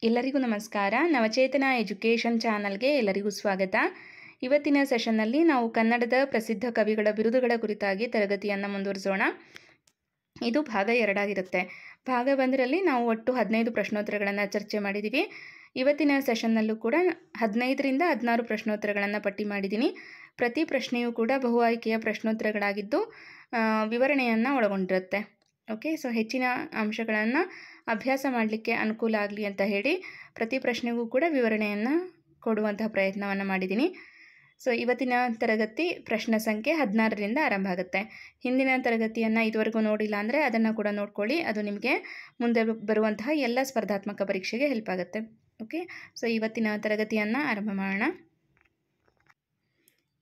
ಎಲ್ಲರಿಗೂ ನಮಸ್ಕಾರ. ನವಚೇತನ ಎಜುಕೇಷನ್ ಚಾನಲ್ಗೆ ಎಲ್ಲರಿಗೂ ಸ್ವಾಗತ. ಇವತ್ತಿನ ಸೆಷನ್ನಲ್ಲಿ ನಾವು ಕನ್ನಡದ ಪ್ರಸಿದ್ಧ ಕವಿಗಳ ಬಿರುದುಗಳ ಕುರಿತಾಗಿ ತರಗತಿಯನ್ನು ಮುಂದುವರಿಸೋಣ. ಇದು ಭಾಗ 2 ಆಗಿರುತ್ತೆ. ಭಾಗ 1ರಲ್ಲಿ ನಾವು ಒಟ್ಟು 15 ಪ್ರಶ್ನೋತ್ತರಗಳನ್ನು ಚರ್ಚೆ ಮಾಡಿದ್ದೀವಿ. ಇವತ್ತಿನ ಸೆಷನ್ನಲ್ಲೂ ಕೂಡ 15ರಿಂದ 16 ಪ್ರಶ್ನೋತ್ತರಗಳನ್ನು ಪಟ್ಟಿ ಮಾಡಿದ್ದೀನಿ. ಪ್ರತಿ ಪ್ರಶ್ನೆಯೂ ಕೂಡ ಬಹು ಆಯ್ಕೆಯ ಪ್ರಶ್ನೋತ್ತರಗಳಾಗಿದ್ದು ವಿವರಣೆಯನ್ನು ಒಳಗೊಂಡಿರುತ್ತೆ. ಓಕೆ, ಸೊ ಹೆಚ್ಚಿನ ಅಂಶಗಳನ್ನು ಅಭ್ಯಾಸ ಮಾಡಲಿಕ್ಕೆ ಅನುಕೂಲ ಆಗಲಿ ಅಂತ ಹೇಳಿ ಪ್ರತಿ ಪ್ರಶ್ನೆಗೂ ಕೂಡ ವಿವರಣೆಯನ್ನು ಕೊಡುವಂತಹ ಪ್ರಯತ್ನವನ್ನು ಮಾಡಿದ್ದೀನಿ. ಸೊ ಇವತ್ತಿನ ತರಗತಿ ಪ್ರಶ್ನೆ ಸಂಖ್ಯೆ 16ರಿಂದ ಆರಂಭ ಆಗುತ್ತೆ. ಹಿಂದಿನ ತರಗತಿಯನ್ನು ಇದುವರೆಗೂ ನೋಡಿಲ್ಲ ಅಂದರೆ ಅದನ್ನು ಕೂಡ ನೋಡ್ಕೊಳ್ಳಿ. ಅದು ನಿಮಗೆ ಮುಂದೆ ಬರುವಂತಹ ಎಲ್ಲ ಸ್ಪರ್ಧಾತ್ಮಕ ಪರೀಕ್ಷೆಗೆ ಹೆಲ್ಪ್ ಆಗುತ್ತೆ. ಓಕೆ, ಸೊ ಇವತ್ತಿನ ತರಗತಿಯನ್ನು ಆರಂಭ ಮಾಡೋಣ.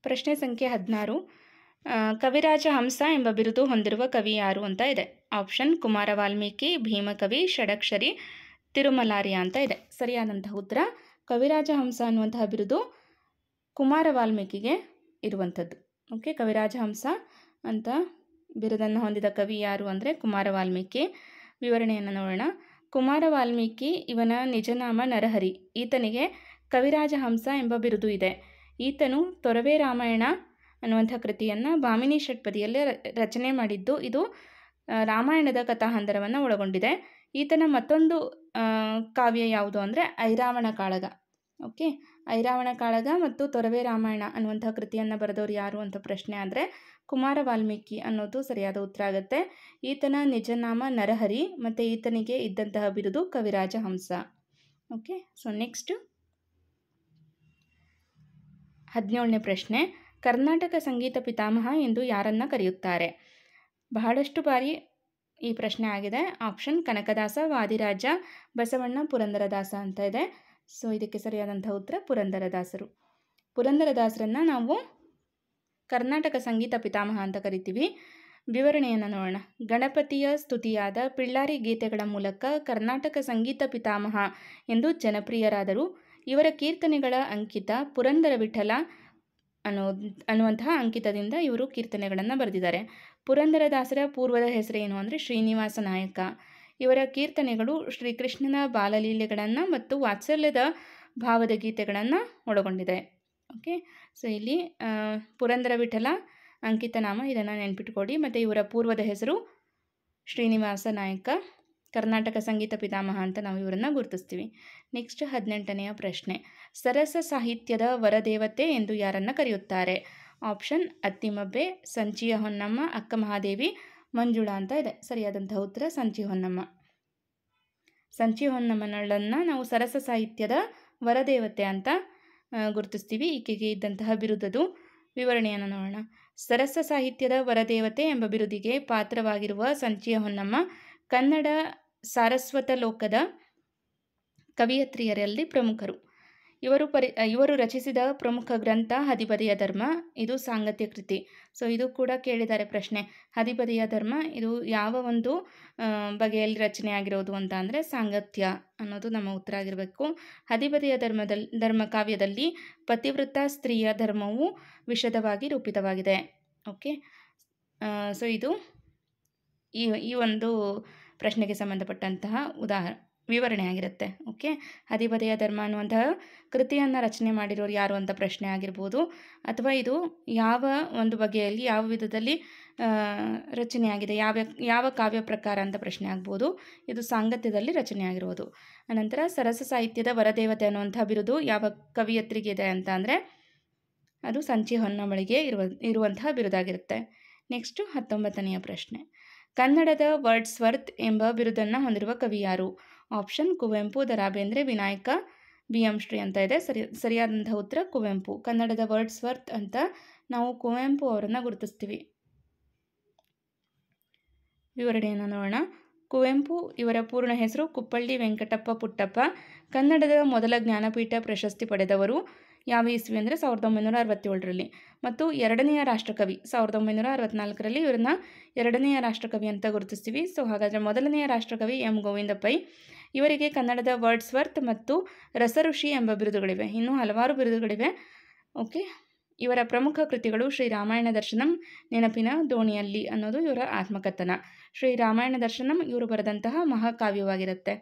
ಪ್ರಶ್ನೆ ಸಂಖ್ಯೆ 16. ಕವಿರಾಜ ಹಂಸ ಎಂಬ ಬಿರುದು ಹೊಂದಿರುವ ಕವಿ ಯಾರು ಅಂತ ಇದೆ. ಆಪ್ಷನ್ ಕುಮಾರ ವಾಲ್ಮೀಕಿ, ಭೀಮಕವಿ, ಷಡಕ್ಷರಿ, ತಿರುಮಲಾರ್ಯ ಅಂತ ಇದೆ. ಸರಿಯಾದಂತಹ ಉತ್ತರ ಕವಿರಾಜ ಹಂಸ ಅನ್ನುವಂತಹ ಬಿರುದು ಕುಮಾರ ವಾಲ್ಮೀಕಿಗೆ ಇರುವಂಥದ್ದು. ಓಕೆ, ಕವಿರಾಜ ಹಂಸ ಅಂತ ಬಿರುದನ್ನು ಹೊಂದಿದ ಕವಿ ಯಾರು ಅಂದರೆ ಕುಮಾರ ವಾಲ್ಮೀಕಿ. ವಿವರಣೆಯನ್ನು ನೋಡೋಣ. ಕುಮಾರ ವಾಲ್ಮೀಕಿ ಇವನ ನಿಜನಾಮ ನರಹರಿ. ಈತನಿಗೆ ಕವಿರಾಜ ಹಂಸ ಎಂಬ ಬಿರುದು ಇದೆ. ಈತನು ತೊರವೆ ರಾಮಾಯಣ ಅನ್ನುವಂಥ ಕೃತಿಯನ್ನು ಭಾಮಿನಿ ಷಟ್ಪದಿಯಲ್ಲಿ ರಚನೆ ಮಾಡಿದ್ದು. ಇದು ರಾಮಾಯಣದ ಕಥಾಹಂದರವನ್ನು ಒಳಗೊಂಡಿದೆ. ಈತನ ಮತ್ತೊಂದು ಕಾವ್ಯ ಯಾವುದು ಅಂದರೆ ಐರಾವಣ ಕಾಳಗ. ಓಕೆ, ಐರಾವಣ ಕಾಳಗ ಮತ್ತು ತೊರವೆ ರಾಮಾಯಣ ಅನ್ನುವಂಥ ಕೃತಿಯನ್ನು ಬರೆದವರು ಯಾರು ಅಂತ ಪ್ರಶ್ನೆ ಆದರೆ ಕುಮಾರ ವಾಲ್ಮೀಕಿ ಅನ್ನೋದು ಸರಿಯಾದ ಉತ್ತರ ಆಗುತ್ತೆ. ಈತನ ನಿಜನಾಮ ನರಹರಿ ಮತ್ತು ಈತನಿಗೆ ಇದ್ದಂತಹ ಬಿರುದು ಕವಿರಾಜ ಹಂಸ. ಓಕೆ, ಸೊ ನೆಕ್ಸ್ಟ್ 17ನೇ ಪ್ರಶ್ನೆ. ಕರ್ನಾಟಕ ಸಂಗೀತ ಪಿತಾಮಹ ಎಂದು ಯಾರನ್ನ ಕರೆಯುತ್ತಾರೆ? ಬಹಳಷ್ಟು ಬಾರಿ ಈ ಪ್ರಶ್ನೆ ಆಗಿದೆ. ಆಪ್ಷನ್ ಕನಕದಾಸ, ವಾದಿರಾಜ, ಬಸವಣ್ಣ, ಪುರಂದರದಾಸ ಅಂತ ಇದೆ. ಸೊ ಇದಕ್ಕೆ ಸರಿಯಾದಂಥ ಉತ್ತರ ಪುರಂದರದಾಸರು. ಪುರಂದರದಾಸರನ್ನು ನಾವು ಕರ್ನಾಟಕ ಸಂಗೀತ ಪಿತಾಮಹ ಅಂತ ಕರಿತೀವಿ. ವಿವರಣೆಯನ್ನು ನೋಡೋಣ. ಗಣಪತಿಯ ಸ್ತುತಿಯಾದ ಪಿಳ್ಳಾರಿ ಗೀತೆಗಳ ಮೂಲಕ ಕರ್ನಾಟಕ ಸಂಗೀತ ಪಿತಾಮಹ ಎಂದು ಇವರ ಕೀರ್ತನೆಗಳ ಅಂಕಿತ ಪುರಂದರ ವಿಠಲ ಅನ್ನುವಂತಹ ಅಂಕಿತದಿಂದ ಇವರು ಕೀರ್ತನೆಗಳನ್ನು ಬರೆದಿದ್ದಾರೆ. ಪುರಂದರದಾಸರ ಪೂರ್ವದ ಹೆಸರೇನು ಅಂದರೆ ಶ್ರೀನಿವಾಸ ನಾಯಕ. ಇವರ ಕೀರ್ತನೆಗಳು ಶ್ರೀಕೃಷ್ಣನ ಬಾಲಲೀಲೆಗಳನ್ನು ಮತ್ತು ವಾತ್ಸಲ್ಯದ ಭಾವದ ಗೀತೆಗಳನ್ನು ಒಳಗೊಂಡಿದೆ. ಓಕೆ, ಸೊ ಇಲ್ಲಿ ಪುರಂದರ ವಿಠಲ ಅಂಕಿತ ನಾಮ, ಇದನ್ನು ನೆನ್ಪಿಟ್ಕೊಡಿ. ಮತ್ತು ಇವರ ಪೂರ್ವದ ಹೆಸರು ಶ್ರೀನಿವಾಸ ನಾಯಕ. ಕರ್ನಾಟಕ ಸಂಗೀತ ಪಿತಾಮಹ ಅಂತ ನಾವು ಇವರನ್ನು ಗುರುತಿಸ್ತೀವಿ. ನೆಕ್ಸ್ಟ್ 18ನೆಯ ಪ್ರಶ್ನೆ. ಸರಸ ಸಾಹಿತ್ಯದ ವರದೇವತೆ ಎಂದು ಯಾರನ್ನು ಕರೆಯುತ್ತಾರೆ? ಆಪ್ಷನ್ ಅತ್ತಿಮಬ್ಬೆ, ಸಂಚಿಯ ಹೊನ್ನಮ್ಮ, ಅಕ್ಕ ಮಹಾದೇವಿ, ಮಂಜುಳಾ ಅಂತ ಇದೆ. ಸರಿಯಾದಂತಹ ಉತ್ತರ ಸಂಚಿ ಹೊನ್ನಮ್ಮ. ಸಂಚಿ ಹೊನ್ನಮ್ಮನನ್ನು ನಾವು ಸರಸ ಸಾಹಿತ್ಯದ ವರದೇವತೆ ಅಂತ ಗುರುತಿಸ್ತೀವಿ. ಈಕೆಗೆ ಇದ್ದಂತಹ ಬಿರುದದು. ವಿವರಣೆಯನ್ನು ನೋಡೋಣ. ಸರಸ ಸಾಹಿತ್ಯದ ವರದೇವತೆ ಎಂಬ ಬಿರುದಿಗೆ ಪಾತ್ರವಾಗಿರುವ ಸಂಚಿಯ ಹೊನ್ನಮ್ಮ ಕನ್ನಡ ಸಾರಸ್ವತ ಲೋಕದ ಕವಿಯತ್ರಿಯರಲ್ಲಿ ಪ್ರಮುಖರು. ಇವರು ರಚಿಸಿದ ಪ್ರಮುಖ ಗ್ರಂಥ ಹದಿಬದೆಯ ಧರ್ಮ. ಇದು ಸಾಂಗತ್ಯ ಕೃತಿ. ಸೊ ಇದು ಕೂಡ ಕೇಳಿದ್ದಾರೆ ಪ್ರಶ್ನೆ. ಹದಿಬದೆಯ ಧರ್ಮ ಇದು ಯಾವ ಒಂದು ಬಗೆಯಲ್ಲಿ ರಚನೆ ಆಗಿರೋದು ಅಂತ ಅಂದರೆ ಸಾಂಗತ್ಯ ಅನ್ನೋದು ನಮ್ಮ ಉತ್ತರ ಆಗಿರಬೇಕು. ಹದಿಬದೆಯ ಧರ್ಮ ಕಾವ್ಯದಲ್ಲಿ ಪತಿವೃತ್ತ ಸ್ತ್ರೀಯ ಧರ್ಮವು ವಿಶದವಾಗಿ ರೂಪಿತವಾಗಿದೆ. ಓಕೆ, ಸೊ ಇದು ಈ ಒಂದು ಪ್ರಶ್ನೆಗೆ ಸಂಬಂಧಪಟ್ಟಂತಹ ವಿವರಣೆ ಆಗಿರುತ್ತೆ. ಓಕೆ, ಹದಿಬದೆಯ ಧರ್ಮ ಅನ್ನುವಂತಹ ಕೃತಿಯನ್ನು ರಚನೆ ಮಾಡಿರೋರು ಯಾರು ಅಂತ ಪ್ರಶ್ನೆ ಆಗಿರ್ಬೋದು, ಅಥವಾ ಇದು ಯಾವ ಒಂದು ಬಗೆಯಲ್ಲಿ ಯಾವ ವಿಧದಲ್ಲಿ ರಚನೆಯಾಗಿದೆ, ಯಾವ ಕಾವ್ಯ ಪ್ರಕಾರ ಅಂತ ಪ್ರಶ್ನೆ ಆಗ್ಬೋದು. ಇದು ಸಾಂಗತ್ಯದಲ್ಲಿ ರಚನೆ ಆಗಿರುವುದು. ಅನಂತರ ಸರಸ ಸಾಹಿತ್ಯದ ವರದೇವತೆ ಅನ್ನುವಂಥ ಬಿರುದು ಯಾವ ಕವಿಯತ್ರಿಗೆ ಇದೆ ಅಂತ ಅಂದರೆ ಅದು ಸಂಚಿ ಹೊನ್ನಮ್ಮಳಿಗೆ ಇರುವಂತಹ ಬಿರುದಾಗಿರುತ್ತೆ. ನೆಕ್ಸ್ಟು 19ನೆಯ ಪ್ರಶ್ನೆ. ಕನ್ನಡದ ವರ್ಡ್ಸ್ವರ್ತ್ ಎಂಬ ಬಿರುದನ್ನು ಹೊಂದಿರುವ ಕವಿ ಯಾರು? ಆಪ್ಷನ್ ಕುವೆಂಪು, ದ ರಾ ಬೇಂದ್ರೆ, ವಿನಾಯಕ, BM ಶ್ರೀ ಅಂತ ಇದೆ. ಸರಿಯಾದಂಥ ಉತ್ತರ ಕುವೆಂಪು. ಕನ್ನಡದ ವರ್ಡ್ಸ್ವರ್ತ್ ಅಂತ ನಾವು ಕುವೆಂಪು ಅವರನ್ನು ಗುರುತಿಸ್ತೀವಿ. ವಿವರಣೆಯನ್ನು ನೋಡೋಣ. ಕುವೆಂಪು ಇವರ ಪೂರ್ಣ ಹೆಸರು ಕುಪ್ಪಳ್ಳಿ ವೆಂಕಟಪ್ಪ ಪುಟ್ಟಪ್ಪ. ಕನ್ನಡದ ಮೊದಲ ಜ್ಞಾನಪೀಠ ಪ್ರಶಸ್ತಿ ಪಡೆದವರು ಯಾವ ಇಸ್ವಿ ಅಂದರೆ 1967ರಲ್ಲಿ. ಮತ್ತು ಎರಡನೆಯ ರಾಷ್ಟ್ರಕವಿ 1964ರಲ್ಲಿ. ಇವರನ್ನ ಎರಡನೆಯ ರಾಷ್ಟ್ರಕವಿ ಅಂತ ಗುರುತಿಸ್ತೀವಿ. ಸೊ ಹಾಗಾದರೆ ಮೊದಲನೆಯ ರಾಷ್ಟ್ರಕವಿ M ಗೋವಿಂದ ಪೈ. ಇವರಿಗೆ ಕನ್ನಡದ ವರ್ಡ್ಸ್ವರ್ತ್ ಮತ್ತು ರಸಋಷಿ ಎಂಬ ಬಿರುದುಗಳಿವೆ. ಇನ್ನೂ ಹಲವಾರು ಬಿರುದುಗಳಿವೆ. ಓಕೆ, ಇವರ ಪ್ರಮುಖ ಕೃತಿಗಳು ಶ್ರೀ ರಾಮಾಯಣ ದರ್ಶನಂ, ನೆನಪಿನ ದೋಣಿಯಲ್ಲಿ ಅನ್ನೋದು ಇವರ ಆತ್ಮಕಥನ. ಶ್ರೀ ರಾಮಾಯಣ ದರ್ಶನಂ ಇವರು ಬರೆದಂತಹ ಮಹಾಕಾವ್ಯವಾಗಿರುತ್ತೆ.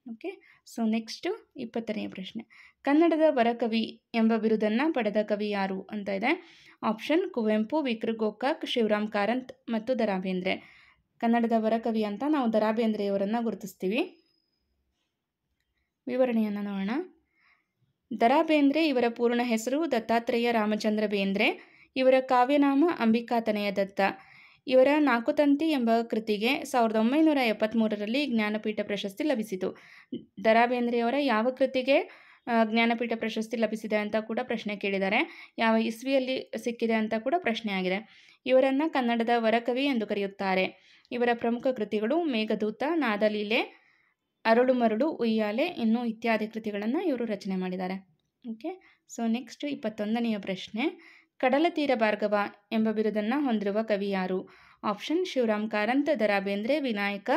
ಓಕೆ. ಸೊ ನೆಕ್ಸ್ಟು 20ನೇ ಪ್ರಶ್ನೆ. ಕನ್ನಡದ ವರಕವಿ ಎಂಬ ಬಿರುದನ್ನು ಪಡೆದ ಕವಿ ಯಾರು ಅಂತ ಇದೆ. ಆಪ್ಷನ್ ಕುವೆಂಪು, ವಿ.ಕೃ. ಗೋಕಾಕ್, ಶಿವರಾಮ್ ಕಾರಂತ್ ಮತ್ತು ದ ರಾ ಬೇಂದ್ರೆ. ಕನ್ನಡದ ವರಕವಿ ಅಂತ ನಾವು ದ ರಾ ಬೇಂದ್ರೆಯವರನ್ನು ಗುರುತಿಸ್ತೀವಿ. ವಿವರಣೆಯನ್ನು ನೋಡೋಣ. ದ ರಾ ಬೇಂದ್ರೆ ಇವರ ಪೂರ್ಣ ಹೆಸರು ದತ್ತಾತ್ರೇಯ ರಾಮಚಂದ್ರ ಬೇಂದ್ರೆ. ಇವರ ಕಾವ್ಯನಾಮ ಅಂಬಿಕಾತನಯ ದತ್ತ. ಇವರ ನಾಕುತಂತಿ ಎಂಬ ಕೃತಿಗೆ 1973ರಲ್ಲಿ ಜ್ಞಾನಪೀಠ ಪ್ರಶಸ್ತಿ ಲಭಿಸಿತು. ದ ರಾ ಬೇಂದ್ರೆಯವರ ಯಾವ ಕೃತಿಗೆ ಜ್ಞಾನಪೀಠ ಪ್ರಶಸ್ತಿ ಲಭಿಸಿದೆ ಅಂತ ಕೂಡ ಪ್ರಶ್ನೆ ಕೇಳಿದ್ದಾರೆ. ಯಾವ ಇಸ್ವಿಯಲ್ಲಿ ಸಿಕ್ಕಿದೆ ಅಂತ ಕೂಡ ಪ್ರಶ್ನೆ ಆಗಿದೆ. ಇವರನ್ನು ಕನ್ನಡದ ವರಕವಿ ಎಂದು ಕರೆಯುತ್ತಾರೆ. ಇವರ ಪ್ರಮುಖ ಕೃತಿಗಳು ಮೇಘದೂತ, ನಾದಲೀಲೆ, ಅರಳು ಮರಳು, ಉಯ್ಯಾಲೆ ಇನ್ನೂ ಇತ್ಯಾದಿ ಕೃತಿಗಳನ್ನು ಇವರು ರಚನೆ ಮಾಡಿದ್ದಾರೆ. ಓಕೆ. ಸೊ ನೆಕ್ಸ್ಟ್ 21ನೆಯ ಪ್ರಶ್ನೆ. ಕಡಲತೀರ ಭಾರ್ಗವ ಎಂಬ ಬಿರುದನ್ನು ಹೊಂದಿರುವ ಕವಿ ಯಾರು? ಆಪ್ಷನ್ ಶಿವರಾಮ್ ಕಾರಂತ್, ದ ರಾ ಬೇಂದ್ರೆ, ವಿನಾಯಕ,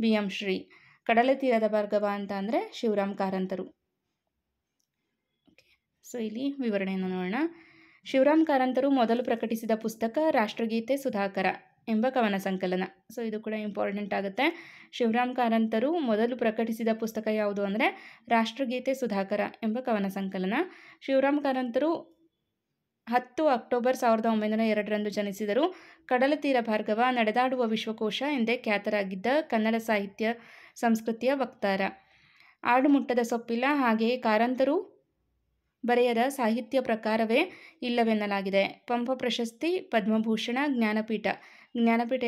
ಬಿ.ಎಂ. ಶ್ರೀ. ಕಡಲತೀರದ ಭಾರ್ಗವ ಅಂತ ಅಂದರೆ ಶಿವರಾಮ್ ಕಾರಂತರು. ಓಕೆ. ಸೊ ಇಲ್ಲಿ ವಿವರಣೆಯನ್ನು ನೋಡೋಣ. ಶಿವರಾಮ್ ಕಾರಂತರು ಮೊದಲು ಪ್ರಕಟಿಸಿದ ಪುಸ್ತಕ ರಾಷ್ಟ್ರಗೀತೆ ಸುಧಾಕರ ಎಂಬ ಕವನ ಸಂಕಲನ. ಸೊ ಇದು ಕೂಡ ಇಂಪಾರ್ಟೆಂಟ್ ಆಗುತ್ತೆ. ಶಿವರಾಮ್ ಕಾರಂತರು ಮೊದಲು ಪ್ರಕಟಿಸಿದ ಪುಸ್ತಕ ಯಾವುದು ಅಂದರೆ ರಾಷ್ಟ್ರಗೀತೆ ಸುಧಾಕರ ಎಂಬ ಕವನ ಸಂಕಲನ. ಶಿವರಾಮ್ ಕಾರಂತರು 10 ಅಕ್ಟೋಬರ್ 1902ರಂದು ಜನಿಸಿದರು. ಕಡಲತೀರ ಭಾರ್ಗವ ನಡೆದಾಡುವ ವಿಶ್ವಕೋಶ ಎಂದೇ ಖ್ಯಾತರಾಗಿದ್ದ ಕನ್ನಡ ಸಾಹಿತ್ಯ ಸಂಸ್ಕೃತಿಯ ವಕ್ತಾರ. ಆಡುಮುಟ್ಟದ ಸೊಪ್ಪಿಲ್ಲ, ಹಾಗೆಯೇ ಕಾರಂತರು ಬರೆಯದ ಸಾಹಿತ್ಯ ಪ್ರಕಾರವೇ ಇಲ್ಲವೆನ್ನಲಾಗಿದೆ. ಪಂಪ ಪ್ರಶಸ್ತಿ, ಪದ್ಮಭೂಷಣ, ಜ್ಞಾನಪೀಠ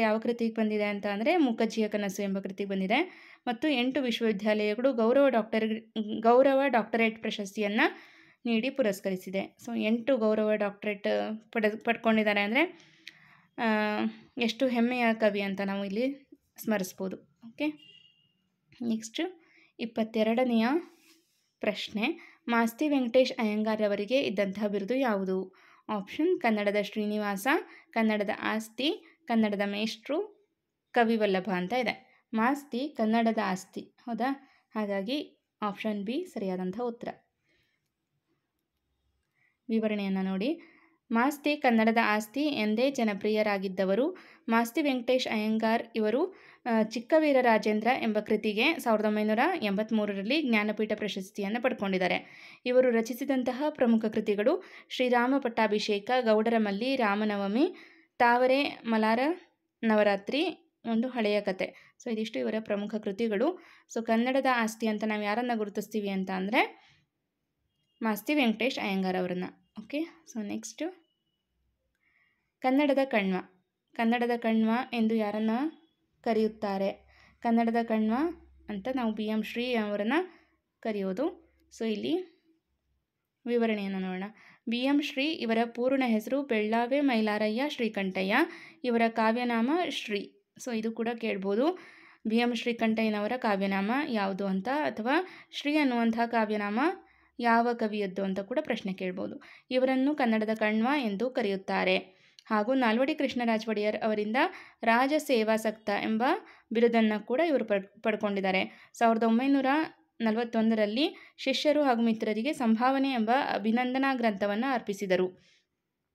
ಯಾವ ಕೃತಿಗೆ ಬಂದಿದೆ ಅಂತ ಅಂದರೆ ಮುಖಜ್ಜಿಯ ಕನಸು ಎಂಬ ಕೃತಿಗೆ ಬಂದಿದೆ. ಮತ್ತು 8 ವಿಶ್ವವಿದ್ಯಾಲಯಗಳು ಗೌರವ ಡಾಕ್ಟರೇಟ್ ಪ್ರಶಸ್ತಿಯನ್ನು ನೀಡಿ ಪುರಸ್ಕರಿಸಿದೆ. ಸೊ 8 ಗೌರವ ಡಾಕ್ಟರೇಟ್ ಪಡ್ಕೊಂಡಿದ್ದಾರೆ ಅಂದರೆ ಎಷ್ಟು ಹೆಮ್ಮೆಯ ಕವಿ ಅಂತ ನಾವು ಇಲ್ಲಿ ಸ್ಮರಿಸ್ಬೋದು. ಓಕೆ. ನೆಕ್ಸ್ಟ್ 22ನೆಯ ಪ್ರಶ್ನೆ. ಮಾಸ್ತಿ ವೆಂಕಟೇಶ್ ಅಯ್ಯಂಗಾರ್ ಅವರಿಗೆ ಇದ್ದಂತಹ ಬಿರುದು ಯಾವುದು? ಆಪ್ಷನ್ ಕನ್ನಡದ ಶ್ರೀನಿವಾಸ, ಕನ್ನಡದ ಆಸ್ತಿ, ಕನ್ನಡದ ಮೇಷ್ಟ್ರು, ಕವಿವಲ್ಲಭ ಅಂತ ಇದೆ. ಮಾಸ್ತಿ ಕನ್ನಡದ ಆಸ್ತಿ, ಹೌದಾ? ಹಾಗಾಗಿ ಆಪ್ಷನ್ ಬಿ ಸರಿಯಾದಂಥ ಉತ್ತರ. ವಿವರಣೆಯನ್ನು ನೋಡಿ. ಮಾಸ್ತಿ ಕನ್ನಡದ ಆಸ್ತಿ ಎಂದೇ ಜನಪ್ರಿಯರಾಗಿದ್ದವರು. ಮಾಸ್ತಿ ವೆಂಕಟೇಶ್ ಅಯ್ಯಂಗಾರ್ ಇವರು ಚಿಕ್ಕವೀರರಾಜೇಂದ್ರ ಎಂಬ ಕೃತಿಗೆ 1983ರಲ್ಲಿ ಜ್ಞಾನಪೀಠ ಪ್ರಶಸ್ತಿಯನ್ನು ಪಡ್ಕೊಂಡಿದ್ದಾರೆ. ಇವರು ರಚಿಸಿದಂತಹ ಪ್ರಮುಖ ಕೃತಿಗಳು ಶ್ರೀರಾಮ ಪಟ್ಟಾಭಿಷೇಕ, ಗೌಡರ ಮಲ್ಲಿ, ರಾಮನವಮಿ, ತಾವರೆ ಮಲಾರ ನವರಾತ್ರಿ, ಒಂದು ಹಳೆಯ ಕತೆ. ಸೊ ಇದಿಷ್ಟು ಇವರ ಪ್ರಮುಖ ಕೃತಿಗಳು. ಸೊ ಕನ್ನಡದ ಆಸ್ತಿ ಅಂತ ನಾವು ಯಾರನ್ನು ಗುರುತಿಸ್ತೀವಿ ಅಂತ ಅಂದರೆ ಮಾಸ್ತಿ ವೆಂಕಟೇಶ್ ಅಯ್ಯಂಗಾರ್ ಅವರನ್ನು. ಓಕೆ. ಸೊ ನೆಕ್ಸ್ಟು ಕನ್ನಡದ ಕಣ್ವ ಎಂದು ಯಾರನ್ನು ಕರೆಯುತ್ತಾರೆ? ಕನ್ನಡದ ಕಣ್ವ ಅಂತ ನಾವು ಬಿ.ಎಂ. ಶ್ರೀ ಅವರನ್ನು ಕರೆಯೋದು. ಸೊ ಇಲ್ಲಿ ವಿವರಣೆಯನ್ನು ನೋಡೋಣ. ಬಿ.ಎಂ. ಶ್ರೀ ಇವರ ಪೂರ್ಣ ಹೆಸರು ಬೆಳ್ಳಾವೆ ಮೈಲಾರಯ್ಯ ಶ್ರೀಕಂಠಯ್ಯ. ಇವರ ಕಾವ್ಯನಾಮ ಶ್ರೀ. ಸೊ ಇದು ಕೂಡ ಕೇಳ್ಬೋದು. ಬಿ.ಎಂ. ಶ್ರೀಕಂಠಯ್ಯನವರ ಕಾವ್ಯನಾಮ ಯಾವುದು ಅಂತ, ಅಥವಾ ಶ್ರೀ ಅನ್ನುವಂತಹ ಕಾವ್ಯನಾಮ ಯಾವ ಕವಿಯದ್ದು ಅಂತ ಕೂಡ ಪ್ರಶ್ನೆ ಕೇಳ್ಬೋದು. ಇವರನ್ನು ಕನ್ನಡದ ಕಣ್ವ ಎಂದು ಕರೆಯುತ್ತಾರೆ. ಹಾಗೂ ನಾಲ್ವಡಿ ಕೃಷ್ಣರಾಜ ಒಡೆಯರ್ ಅವರಿಂದ ರಾಜ ಸೇವಾಸಕ್ತ ಎಂಬ ಬಿರುದನ್ನು ಕೂಡ ಇವರು ಪಡ್ಕೊಂಡಿದ್ದಾರೆ. 1941ರಲ್ಲಿ ಶಿಷ್ಯರು ಹಾಗೂ ಮಿತ್ರರಿಗೆ ಸಂಭಾವನೆ ಎಂಬ ಅಭಿನಂದನಾ ಗ್ರಂಥವನ್ನು ಅರ್ಪಿಸಿದರು.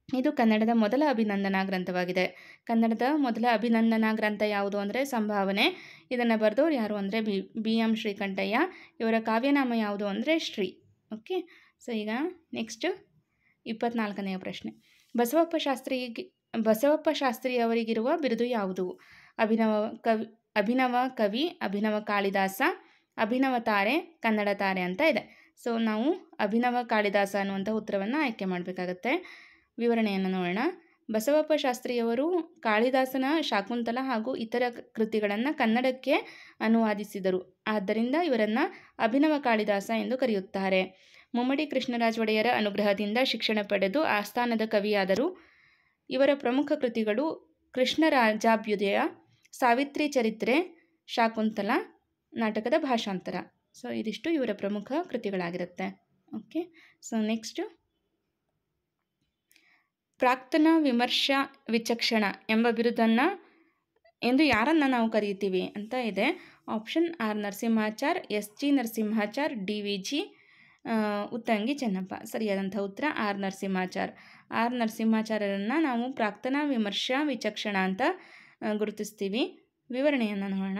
ಇದು ಕನ್ನಡದ ಮೊದಲ ಅಭಿನಂದನಾ ಗ್ರಂಥವಾಗಿದೆ. ಕನ್ನಡದ ಮೊದಲ ಅಭಿನಂದನಾ ಗ್ರಂಥ ಯಾವುದು ಅಂದರೆ ಸಂಭಾವನೆ. ಇದನ್ನು ಬರೆದವರು ಯಾರು ಅಂದರೆ ಬಿ.ಎಂ. ಶ್ರೀಕಂಠಯ್ಯ. ಇವರ ಕಾವ್ಯನಾಮ ಯಾವುದು ಅಂದರೆ ಶ್ರೀ. ಓಕೆ. ಸೊ ಈಗ ನೆಕ್ಸ್ಟ್ 24ನೆಯ ಪ್ರಶ್ನೆ. ಬಸವಪ್ಪ ಶಾಸ್ತ್ರಿ ಅವರಿಗಿರುವ ಬಿರುದು ಯಾವುದು? ಅಭಿನವ ಕವಿ, ಅಭಿನವ ಕಾಳಿದಾಸ, ಅಭಿನವ ತಾರೆ, ಕನ್ನಡ ತಾರೆ ಅಂತ ಇದೆ. ಸೊ ನಾವು ಅಭಿನವ ಕಾಳಿದಾಸ ಅನ್ನುವಂಥ ಉತ್ತರವನ್ನು ಆಯ್ಕೆ ಮಾಡಬೇಕಾಗತ್ತೆ. ವಿವರಣೆಯನ್ನು ನೋಡೋಣ. ಬಸವಪ್ಪ ಶಾಸ್ತ್ರಿಯವರು ಕಾಳಿದಾಸನ ಶಾಕುಂತಲ ಹಾಗೂ ಇತರ ಕೃತಿಗಳನ್ನು ಕನ್ನಡಕ್ಕೆ ಅನುವಾದಿಸಿದರು. ಆದ್ದರಿಂದ ಇವರನ್ನು ಅಭಿನವ ಕಾಳಿದಾಸ ಎಂದು ಕರೆಯುತ್ತಾರೆ. ಮುಮ್ಮಡಿ ಕೃಷ್ಣರಾಜ ಒಡೆಯರ ಅನುಗ್ರಹದಿಂದ ಶಿಕ್ಷಣ ಪಡೆದು ಆಸ್ಥಾನದ ಕವಿಯಾದರು. ಇವರ ಪ್ರಮುಖ ಕೃತಿಗಳು ಕೃಷ್ಣರಾಜಾಭ್ಯುದಯ, ಸಾವಿತ್ರಿ ಚರಿತ್ರೆ, ಶಾಕುಂತಲ, ನಾಟಕದ ಭಾಷಾಂತರ. ಸೊ ಇದಿಷ್ಟು ಇವರ ಪ್ರಮುಖ ಕೃತಿಗಳಾಗಿರುತ್ತೆ. ಓಕೆ. ಸೊ ನೆಕ್ಸ್ಟ್ ಪ್ರಾಕ್ತನ ವಿಮರ್ಶಾ ವಿಚಕ್ಷಣ ಎಂಬ ಬಿರುದನ್ನು ಎಂದು ಯಾರನ್ನು ನಾವು ಕರೀತೀವಿ ಅಂತ ಇದೆ. Option R Narasimhachar, S G. Narasimhachar, D V G. Uttangi Chennappa. ಸರಿಯಾದಂಥ ಉತ್ತರ ಆರ್ ನರಸಿಂಹಾಚಾರ್. ಆರ್ ನರಸಿಂಹಾಚಾರ್ಯರನ್ನು ನಾವು ಪ್ರಾಕ್ತನ ವಿಮರ್ಶಾ ವಿಚಕ್ಷಣ ಅಂತ ಗುರುತಿಸ್ತೀವಿ. ವಿವರಣೆಯನ್ನು ನೋಡೋಣ.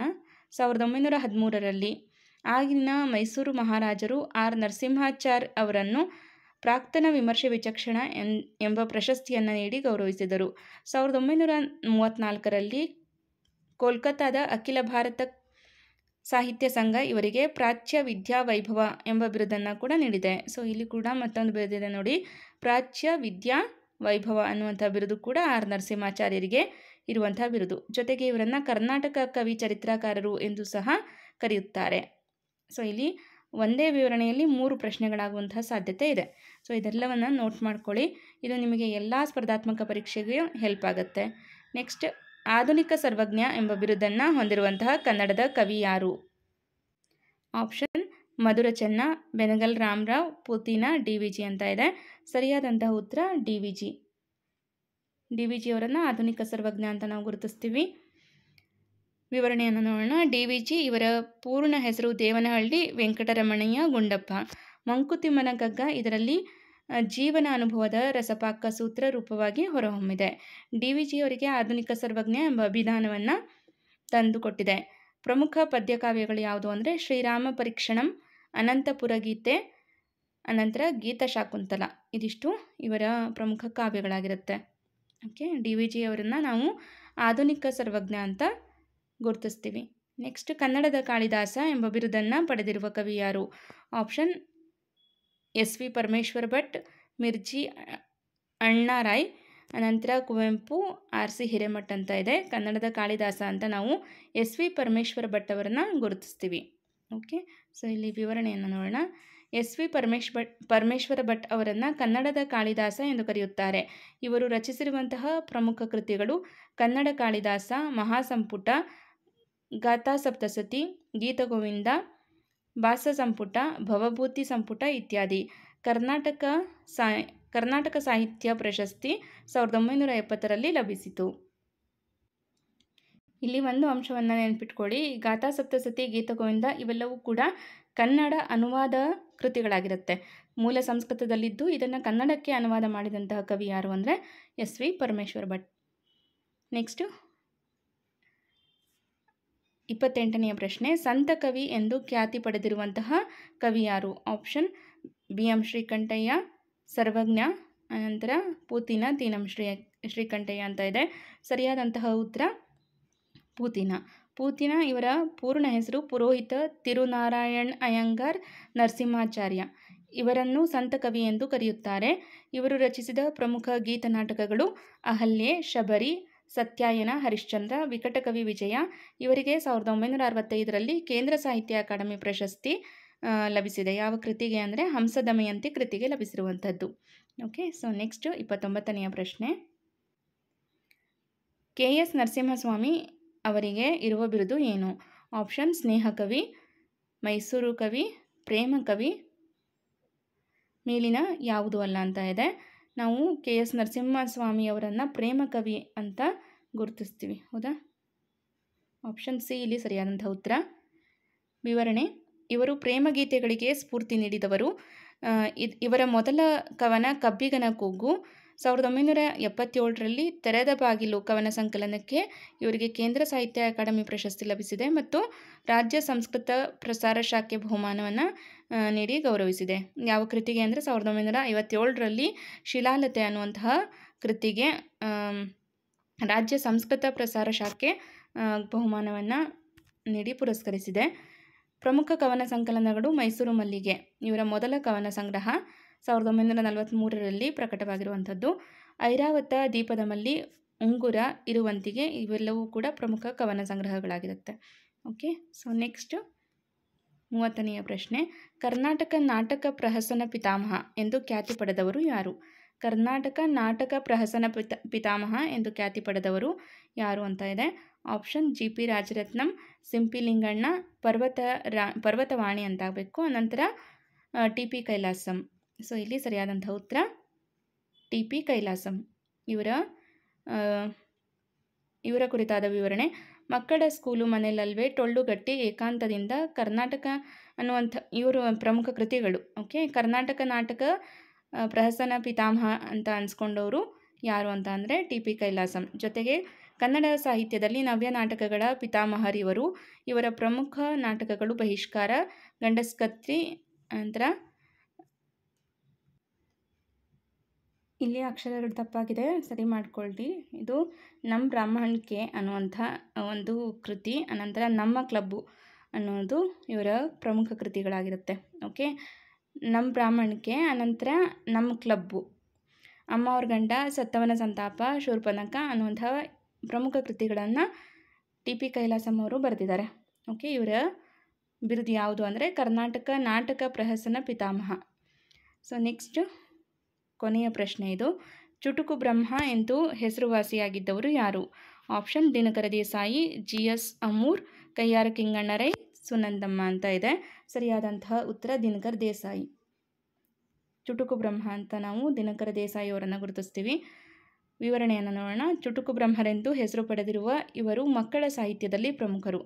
1913ರಲ್ಲಿ ಆಗಿನ ಮೈಸೂರು ಮಹಾರಾಜರು ಆರ್ ನರಸಿಂಹಾಚಾರ್ ಅವರನ್ನು ಪ್ರಾಕ್ತನ ವಿಮರ್ಶೆ ವಿಚಕ್ಷಣ ಎಂಬ ಪ್ರಶಸ್ತಿಯನ್ನು ನೀಡಿ ಗೌರವಿಸಿದರು. 1934ರಲ್ಲಿ ಕೋಲ್ಕತ್ತಾದ ಅಖಿಲ ಭಾರತ ಸಾಹಿತ್ಯ ಸಂಘ ಇವರಿಗೆ ಪ್ರಾಚ್ಯ ವಿದ್ಯಾ ವೈಭವ ಎಂಬ ಬಿರುದನ್ನು ಕೂಡ ನೀಡಿದೆ. ಸೊ ಇಲ್ಲಿ ಕೂಡ ಮತ್ತೊಂದು ಬಿರುದಿದೆ ನೋಡಿ, ಪ್ರಾಚ್ಯ ವಿದ್ಯಾ ವೈಭವ ಅನ್ನುವಂಥ ಬಿರುದು ಕೂಡ ಆರ್ ನರಸಿಂಹಾಚಾರ್ಯರಿಗೆ ಇರುವಂಥ ಬಿರುದು. ಜೊತೆಗೆ ಇವರನ್ನು ಕರ್ನಾಟಕ ಕವಿ ಚರಿತ್ರಕಾರರು ಎಂದು ಸಹ ಕರೆಯುತ್ತಾರೆ. ಸೊ ಇಲ್ಲಿ ಒಂದೇ ವಿವರಣೆಯಲ್ಲಿ 3 ಪ್ರಶ್ನೆಗಳಾಗುವಂತಹ ಸಾಧ್ಯತೆ ಇದೆ. ಸೊ ಇದೆಲ್ಲವನ್ನು ನೋಟ್ ಮಾಡ್ಕೊಳ್ಳಿ. ಇದು ನಿಮಗೆ ಎಲ್ಲ ಸ್ಪರ್ಧಾತ್ಮಕ ಪರೀಕ್ಷೆಗೆ ಹೆಲ್ಪ್ ಆಗುತ್ತೆ. ನೆಕ್ಸ್ಟ್, ಆಧುನಿಕ ಸರ್ವಜ್ಞ ಎಂಬ ಬಿರುದನ್ನು ಹೊಂದಿರುವಂತಹ ಕನ್ನಡದ ಕವಿ ಯಾರು? ಆಪ್ಷನ್ ಮಧುರ ಚೆನ್ನ, ಬೆನಗಲ್ ರಾಮರಾವ್, ಪೂತಿನ, DVG ಅಂತ ಇದೆ. ಸರಿಯಾದಂತಹ ಉತ್ತರ DVG. DVG ಅವರನ್ನು ಆಧುನಿಕ ಸರ್ವಜ್ಞ ಅಂತ ನಾವು ಗುರುತಿಸ್ತೀವಿ. ವಿವರಣೆಯನ್ನು ನೋಡೋಣ. DVG ಇವರ ಪೂರ್ಣ ಹೆಸರು ದೇವನಹಳ್ಳಿ ವೆಂಕಟರಮಣಯ್ಯ ಗುಂಡಪ್ಪ. ಮಂಕುತಿಮ್ಮನ ಕಗ್ಗ ಇದರಲ್ಲಿ ಜೀವನ ಅನುಭವದ ರಸಪಾಕ ಸೂತ್ರ ರೂಪವಾಗಿ ಹೊರಹೊಮ್ಮಿದೆ. DVG ಅವರಿಗೆ ಆಧುನಿಕ ಸರ್ವಜ್ಞ ಎಂಬ ಅಭಿಧಾನವನ್ನು ತಂದುಕೊಟ್ಟಿದೆ. ಪ್ರಮುಖ ಪದ್ಯಕಾವ್ಯಗಳು ಯಾವುದು ಅಂದರೆ ಶ್ರೀರಾಮ ಪರೀಕ್ಷಣಂ, ಅನಂತಪುರ ಗೀತೆ, ಅನಂತರ ಗೀತ ಶಾಕುಂತಲ. ಇದಿಷ್ಟು ಇವರ ಪ್ರಮುಖ ಕಾವ್ಯಗಳಾಗಿರುತ್ತೆ. ಓಕೆ, DVG ಅವರನ್ನು ನಾವು ಆಧುನಿಕ ಸರ್ವಜ್ಞ ಅಂತ ಗುರುತಿಸ್ತೀವಿ. ನೆಕ್ಸ್ಟ್, ಕನ್ನಡದ ಕಾಳಿದಾಸ ಎಂಬ ಬಿರುದನ್ನು ಪಡೆದಿರುವ ಕವಿ ಯಾರು? ಆಪ್ಷನ್ SV ಪರಮೇಶ್ವರ ಭಟ್, ಮಿರ್ಜಿ ಅಣ್ಣಾರಾಯ್, ಅನಂತರ ಕುವೆಂಪು, RC ಹಿರೇಮಠ್ ಅಂತ ಇದೆ. ಕನ್ನಡದ ಕಾಳಿದಾಸ ಅಂತ ನಾವು SV ಪರಮೇಶ್ವರ ಭಟ್ ಅವರನ್ನು ಗುರುತಿಸ್ತೀವಿ. ಓಕೆ, ಸೊ ಇಲ್ಲಿ ವಿವರಣೆಯನ್ನು ನೋಡೋಣ. SV ಪರಮೇಶ್ವರ ಭಟ್ ಅವರನ್ನು ಕನ್ನಡದ ಕಾಳಿದಾಸ ಎಂದು ಕರೆಯುತ್ತಾರೆ. ಇವರು ರಚಿಸಿರುವಂತಹ ಪ್ರಮುಖ ಕೃತಿಗಳು ಕನ್ನಡ ಕಾಳಿದಾಸ, ಮಹಾಸಂಪುಟ, ಗಾಥಾ ಸಪ್ತಸತಿ, ಗೀತಗೋವಿಂದ, ಭಾಸ ಸಂಪುಟ, ಭವಭೂತಿ ಸಂಪುಟ ಇತ್ಯಾದಿ. ಕರ್ನಾಟಕ ಸಾಹಿತ್ಯ ಪ್ರಶಸ್ತಿ 1970ರಲ್ಲಿ ಲಭಿಸಿತು. ಇಲ್ಲಿ ಒಂದು ಅಂಶವನ್ನು ನೆನಪಿಟ್ಕೊಳ್ಳಿ, ಗಾಥಾ ಸಪ್ತಸತಿ, ಗೀತಗೋವಿಂದ ಇವೆಲ್ಲವೂ ಕೂಡ ಕನ್ನಡ ಅನುವಾದ ಕೃತಿಗಳಾಗಿರುತ್ತೆ. ಮೂಲ ಸಂಸ್ಕೃತದಲ್ಲಿದ್ದು ಇದನ್ನು ಕನ್ನಡಕ್ಕೆ ಅನುವಾದ ಮಾಡಿದಂತಹ ಕವಿ ಯಾರು ಅಂದರೆ SV ಪರಮೇಶ್ವರ ಭಟ್. ನೆಕ್ಸ್ಟು 28ನೆಯ ಪ್ರಶ್ನೆ, ಸಂತ ಕವಿ ಎಂದು ಖ್ಯಾತಿ ಪಡೆದಿರುವಂತಹ ಕವಿ ಯಾರು? ಆಪ್ಷನ್ BM ಶ್ರೀಕಂಠಯ್ಯ, ಸರ್ವಜ್ಞ, ಅನಂತರ ಪೂತಿನ, ತೀನಂ ಶ್ರೀಕಂಠಯ್ಯ ಅಂತ ಇದೆ. ಸರಿಯಾದಂತಹ ಉತ್ತರ ಪೂತಿನ ಇವರ ಪೂರ್ಣ ಹೆಸರು ಪುರೋಹಿತ ತಿರುನಾರಾಯಣ್ ಅಯ್ಯಂಗಾರ್ ನರಸಿಂಹಾಚಾರ್ಯ. ಇವರನ್ನು ಸಂತ ಕವಿ ಎಂದು ಕರೆಯುತ್ತಾರೆ. ಇವರು ರಚಿಸಿದ ಪ್ರಮುಖ ಗೀತ ನಾಟಕಗಳು ಅಹಲ್ಯೆ, ಶಬರಿ, ಸತ್ಯಾಯನ, ಹರಿಶ್ಚಂದ್ರ, ವಿಕಟಕವಿ ವಿಜಯ. ಇವರಿಗೆ 1965ರಲ್ಲಿ ಕೇಂದ್ರ ಸಾಹಿತ್ಯ ಅಕಾಡೆಮಿ ಪ್ರಶಸ್ತಿ ಲಭಿಸಿದೆ. ಯಾವ ಕೃತಿಗೆ ಅಂದರೆ ಹಂಸದಮಯಂತಿ ಕೃತಿಗೆ ಲಭಿಸಿರುವಂಥದ್ದು. ಓಕೆ, ಸೊ ನೆಕ್ಸ್ಟ್ 29ನೆಯ ಪ್ರಶ್ನೆ, KS ನರಸಿಂಹಸ್ವಾಮಿ ಅವರಿಗೆ ಇರುವ ಬಿರುದು ಏನು? ಆಪ್ಷನ್ ಸ್ನೇಹ ಕವಿ, ಮೈಸೂರು ಕವಿ, ಪ್ರೇಮ ಕವಿ, ಮೇಲಿನ ಯಾವುದು ಅಲ್ಲ ಅಂತ ಇದೆ. ನಾವು KS ನರಸಿಂಹಸ್ವಾಮಿ ಅವರನ್ನು ಪ್ರೇಮ ಕವಿ ಅಂತ ಗುರುತಿಸ್ತೀವಿ, ಹೌದಾ? ಆಪ್ಷನ್ C ಇಲ್ಲಿ ಸರಿಯಾದಂಥ ಉತ್ತರ. ವಿವರಣೆ, ಇವರು ಪ್ರೇಮಗೀತೆಗಳಿಗೆ ಸ್ಫೂರ್ತಿ ನೀಡಿದವರು. ಇವರ ಮೊದಲ ಕವನ ಕಬ್ಬಿಗನ ಕೂಗು 1977ರಲ್ಲಿ ತೆರೆದ ಬಾಗಿಲು ಕವನ ಸಂಕಲನಕ್ಕೆ ಇವರಿಗೆ ಕೇಂದ್ರ ಸಾಹಿತ್ಯ ಅಕಾಡೆಮಿ ಪ್ರಶಸ್ತಿ ಲಭಿಸಿದೆ ಮತ್ತು ರಾಜ್ಯ ಸಂಸ್ಕೃತ ಪ್ರಸಾರ ಶಾಖೆ ಬಹುಮಾನವನ್ನು ನೀಡಿ ಗೌರವಿಸಿದೆ. ಯಾವ ಕೃತಿಗೆ ಅಂದರೆ 1957ರಲ್ಲಿ ಶಿಲಾಲತೆ ಅನ್ನುವಂತಹ ಕೃತಿಗೆ ರಾಜ್ಯ ಸಂಸ್ಕೃತ ಪ್ರಸಾರ ಶಾಖೆ ಬಹುಮಾನವನ್ನು ನೀಡಿ ಪುರಸ್ಕರಿಸಿದೆ. ಪ್ರಮುಖ ಕವನ ಸಂಕಲನಗಳು ಮೈಸೂರು ಮಲ್ಲಿಗೆ ಇವರ ಮೊದಲ ಕವನ ಸಂಗ್ರಹ 1943ರಲ್ಲಿ ಪ್ರಕಟವಾಗಿರುವಂಥದ್ದು. ಐರಾವತ ದೀಪದ ಮಲ್ಲಿ, ಉಂಗುರ, ಇರುವಂತಿಗೆ ಇವೆಲ್ಲವೂ ಕೂಡ ಪ್ರಮುಖ ಕವನ ಸಂಗ್ರಹಗಳಾಗಿರುತ್ತೆ. ಓಕೆ, ಸೊ ನೆಕ್ಸ್ಟ್ 30ನೆಯ ಪ್ರಶ್ನೆ, ಕರ್ನಾಟಕ ನಾಟಕ ಪ್ರಹಸನ ಪಿತಾಮಹ ಎಂದು ಖ್ಯಾತಿ ಪಡೆದವರು ಯಾರು? ಕರ್ನಾಟಕ ನಾಟಕ ಪ್ರಹಸನ ಪಿತಾಮಹ ಎಂದು ಖ್ಯಾತಿ ಪಡೆದವರು ಯಾರು ಅಂತ ಇದೆ. ಆಪ್ಷನ್ GP ರಾಜರತ್ನಂ, ಸಿಂಪಿ ಲಿಂಗಣ್ಣ, ಪರ್ವತವಾಣಿ ಅಂತಾಗಬೇಕು, ಅನಂತರ TP ಕೈಲಾಸಂ. ಸೊ ಇಲ್ಲಿ ಸರಿಯಾದಂಥ ಉತ್ತರ TP ಕೈಲಾಸಂ. ಇವರ ಕುರಿತಾದ ವಿವರಣೆ, ಮಕ್ಕಳ ಸ್ಕೂಲು ಮನೆಯಲ್ಲಲ್ವೇ, ಟೊಳ್ಳುಗಟ್ಟಿ, ಏಕಾಂತದಿಂದ, ಕರ್ನಾಟಕ ಅನ್ನುವಂಥ ಇವರು ಪ್ರಮುಖ ಕೃತಿಗಳು. ಓಕೆ, ಕರ್ನಾಟಕ ನಾಟಕ ಪ್ರಹಸನ ಪಿತಾಮಹ ಅಂತ ಅನ್ಸ್ಕೊಂಡವರು ಯಾರು ಅಂತ ಅಂದರೆ TP ಕೈಲಾಸಂ. ಜೊತೆಗೆ ಕನ್ನಡ ಸಾಹಿತ್ಯದಲ್ಲಿ ನವ್ಯ ನಾಟಕಗಳ ಪಿತಾಮಹರಿವರು. ಇವರ ಪ್ರಮುಖ ನಾಟಕಗಳು ಬಹಿಷ್ಕಾರ, ಗಂಡಸ್ಕತ್ರಿ, ನಂತರ ಇಲ್ಲಿ ಅಕ್ಷರಗಳು ತಪ್ಪಾಗಿದೆ, ಸರಿ ಮಾಡ್ಕೊಳ್ರಿ. ಇದು ನಮ್ಮ ಬ್ರಾಹ್ಮಣಿಕೆ ಅನ್ನುವಂಥ ಒಂದು ಕೃತಿ, ಅನಂತರ ನಮ್ಮ ಕ್ಲಬ್ಬು ಅನ್ನೋದು ಇವರ ಪ್ರಮುಖ ಕೃತಿಗಳಾಗಿರುತ್ತೆ. ಓಕೆ, ನಮ್ಮ ಬ್ರಾಹ್ಮಣಿಕೆ, ಅನಂತರ ನಮ್ಮ ಕ್ಲಬ್ಬು, ಅಮ್ಮ ಅವ್ರ ಗಂಡ, ಸತ್ತವನ ಸಂತಾಪ, ಶೂರ್ಪನಖ ಅನ್ನುವಂಥ ಪ್ರಮುಖ ಕೃತಿಗಳನ್ನು TP ಕೈಲಾಸಂ ಅವರು ಬರೆದಿದ್ದಾರೆ. ಓಕೆ, ಇವರ ಬಿರುದು ಯಾವುದು ಅಂದರೆ ಕರ್ನಾಟಕ ನಾಟಕ ಪ್ರಹಸನ ಪಿತಾಮಹ. ಸೊ ನೆಕ್ಸ್ಟ್ ಕೊನೆಯ ಪ್ರಶ್ನೆ ಇದು. ಚುಟುಕು ಬ್ರಹ್ಮ ಎಂದು ಹೆಸರುವಾಸಿಯಾಗಿದ್ದವರು ಯಾರು? ಆಪ್ಷನ್ ದಿನಕರ ದೇಸಾಯಿ, GS ಅಮೂರ್, ಕಯ್ಯಾರ ಕಿಂಗಣ್ಣರೈ, ಸುನಂದಮ್ಮ ಅಂತ ಇದೆ. ಸರಿಯಾದಂತಹ ಉತ್ತರ ದಿನಕರ ದೇಸಾಯಿ. ಚುಟುಕು ಬ್ರಹ್ಮ ಅಂತ ನಾವು ದಿನಕರ ದೇಸಾಯಿ ಅವರನ್ನು ಗುರುತಿಸ್ತೀವಿ. ವಿವರಣೆಯನ್ನು ನೋಡೋಣ. ಚುಟುಕು ಬ್ರಹ್ಮರೆಂದು ಹೆಸರು ಪಡೆದಿರುವ ಇವರು ಮಕ್ಕಳ ಸಾಹಿತ್ಯದಲ್ಲಿ ಪ್ರಮುಖರು.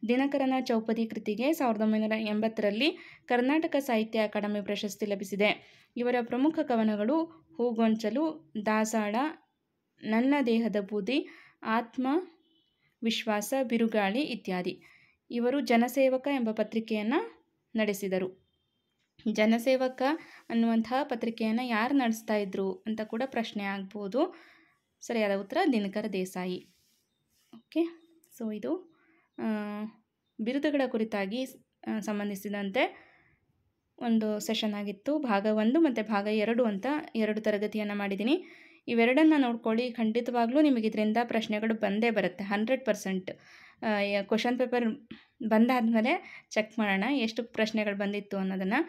ದಿನಕರನ ಚೌಪದಿ ಕೃತಿಗೆ 1980ರಲ್ಲಿ ಕರ್ನಾಟಕ ಸಾಹಿತ್ಯ ಅಕಾಡೆಮಿ ಪ್ರಶಸ್ತಿ ಲಭಿಸಿದೆ. ಇವರ ಪ್ರಮುಖ ಕವನಗಳು ಹೂಗೊಂಚಲು, ದಾಸಾಳ, ನನ್ನ ದೇಹದ ಬೂದಿ, ಆತ್ಮ ವಿಶ್ವಾಸ, ಬಿರುಗಾಳಿ ಇತ್ಯಾದಿ. ಇವರು ಜನಸೇವಕ ಎಂಬ ಪತ್ರಿಕೆಯನ್ನು ನಡೆಸಿದರು. ಜನಸೇವಕ ಅನ್ನುವಂತಹ ಪತ್ರಿಕೆಯನ್ನು ಯಾರು ನಡೆಸ್ತಾ ಇದ್ರು ಅಂತ ಕೂಡ ಪ್ರಶ್ನೆ ಆಗ್ಬೋದು. ಸರಿಯಾದ ಉತ್ತರ ದಿನಕರ ದೇಸಾಯಿ. ಓಕೆ, ಸೊ ಇದು ಬಿರುದುಗಳ ಕುರಿತಾಗಿ ಸಂಬಂಧಿಸಿದಂತೆ ಒಂದು ಸೆಷನ್ ಆಗಿತ್ತು. ಭಾಗ 1 ಮತ್ತು ಭಾಗ 2 ಅಂತ 2 ತರಗತಿಯನ್ನು ಮಾಡಿದ್ದೀನಿ. ಇವೆರಡನ್ನು ನೋಡ್ಕೊಳ್ಳಿ. ಖಂಡಿತವಾಗ್ಲೂ ನಿಮಗೆ ಇದರಿಂದ ಪ್ರಶ್ನೆಗಳು ಬಂದೇ ಬರುತ್ತೆ 100%. ಕ್ವಶನ್ ಪೇಪರ್ ಬಂದಾದಮೇಲೆ ಚೆಕ್ ಮಾಡೋಣ ಎಷ್ಟು ಪ್ರಶ್ನೆಗಳು ಬಂದಿತ್ತು ಅನ್ನೋದನ್ನು.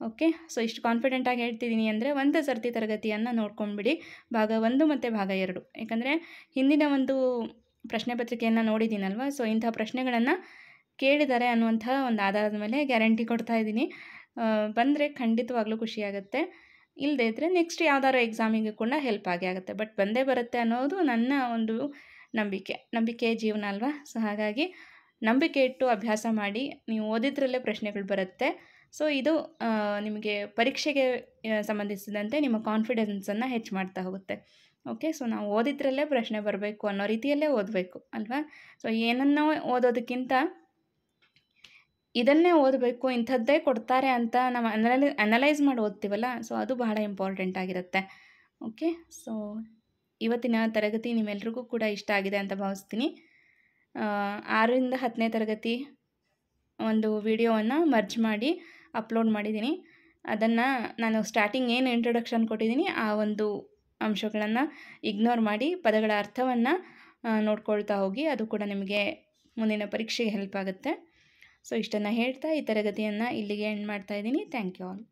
ಓಕೆ, ಸೊ ಇಷ್ಟು ಕಾನ್ಫಿಡೆಂಟಾಗಿ ಹೇಳ್ತಿದ್ದೀನಿ ಅಂದರೆ ಒಂದು ಸರ್ತಿ ತರಗತಿಯನ್ನು ನೋಡ್ಕೊಂಡ್ಬಿಡಿ, ಭಾಗ 1 ಮತ್ತು ಭಾಗ 2. ಯಾಕಂದರೆ ಹಿಂದಿನ ಒಂದು ಪ್ರಶ್ನೆ ಪತ್ರಿಕೆಯನ್ನು ನೋಡಿದ್ದೀನಲ್ವ, ಸೊ ಇಂಥ ಪ್ರಶ್ನೆಗಳನ್ನು ಕೇಳಿದ್ದಾರೆ ಅನ್ನುವಂಥ ಒಂದು ಆಧಾರದ ಮೇಲೆ ಗ್ಯಾರಂಟಿ ಕೊಡ್ತಾ ಇದ್ದೀನಿ. ಬಂದರೆ ಖಂಡಿತವಾಗ್ಲೂ ಖುಷಿಯಾಗುತ್ತೆ. ಇಲ್ಲದೇ ಇದ್ದರೆ ನೆಕ್ಸ್ಟ್ ಯಾವ್ದಾದ್ರು ಎಕ್ಸಾಮಿಗೆ ಕೂಡ ಹೆಲ್ಪ್ ಆಗೇ ಆಗುತ್ತೆ. ಬಟ್ ಬಂದೇ ಬರುತ್ತೆ ಅನ್ನೋದು ನನ್ನ ಒಂದು ನಂಬಿಕೆ ಜೀವನ ಅಲ್ವಾ. ಸೊ ಹಾಗಾಗಿ ನಂಬಿಕೆ ಇಟ್ಟು ಅಭ್ಯಾಸ ಮಾಡಿ, ನೀವು ಓದಿದ್ರಲ್ಲೇ ಪ್ರಶ್ನೆಗಳು ಬರುತ್ತೆ. ಸೊ ಇದು ನಿಮಗೆ ಪರೀಕ್ಷೆಗೆ ಸಂಬಂಧಿಸಿದಂತೆ ನಿಮ್ಮ ಕಾನ್ಫಿಡೆನ್ಸನ್ನು ಹೆಚ್ಚು ಮಾಡ್ತಾ ಹೋಗುತ್ತೆ. ಓಕೆ, ಸೊ ನಾವು ಓದಿದ್ರಲ್ಲೇ ಪ್ರಶ್ನೆ ಬರಬೇಕು ಅನ್ನೋ ರೀತಿಯಲ್ಲೇ ಓದಬೇಕು ಅಲ್ವಾ. ಸೊ ಏನನ್ನೋ ಓದೋದಕ್ಕಿಂತ ಇದನ್ನೇ ಓದಬೇಕು, ಇಂಥದ್ದೇ ಕೊಡ್ತಾರೆ ಅಂತ ನಾವು ಅನಲೈಸ್ ಮಾಡಿ ಓದ್ತೀವಲ್ಲ, ಸೊ ಅದು ಬಹಳ ಇಂಪಾರ್ಟೆಂಟ್ ಆಗಿರುತ್ತೆ. ಓಕೆ, ಸೊ ಇವತ್ತಿನ ತರಗತಿ ನಿಮ್ಮೆಲ್ರಿಗೂ ಕೂಡ ಇಷ್ಟ ಆಗಿದೆ ಅಂತ ಭಾವಿಸ್ತೀನಿ. 6ರಿಂದ 10ನೇ ತರಗತಿ ಒಂದು ವಿಡಿಯೋವನ್ನು ಮರ್ಜ್ ಮಾಡಿ ಅಪ್ಲೋಡ್ ಮಾಡಿದ್ದೀನಿ. ಅದನ್ನು ನಾನು ಸ್ಟಾರ್ಟಿಂಗ್ ಏನು ಇಂಟ್ರೊಡಕ್ಷನ್ ಕೊಟ್ಟಿದ್ದೀನಿ ಆ ಒಂದು ಅಂಶಗಳನ್ನು ಇಗ್ನೋರ್ ಮಾಡಿ ಪದಗಳ ಅರ್ಥವನ್ನು ನೋಡ್ಕೊಳ್ತಾ ಹೋಗಿ. ಅದು ಕೂಡ ನಿಮಗೆ ಮುಂದಿನ ಪರೀಕ್ಷೆಗೆ ಹೆಲ್ಪ್ ಆಗುತ್ತೆ. ಸೊ ಇಷ್ಟನ್ನು ಹೇಳ್ತಾ ಈ ತರಗತಿಯನ್ನು ಇಲ್ಲಿಗೆ ಎಂಡ್ ಮಾಡ್ತಾ ಇದ್ದೀನಿ. Thank you all.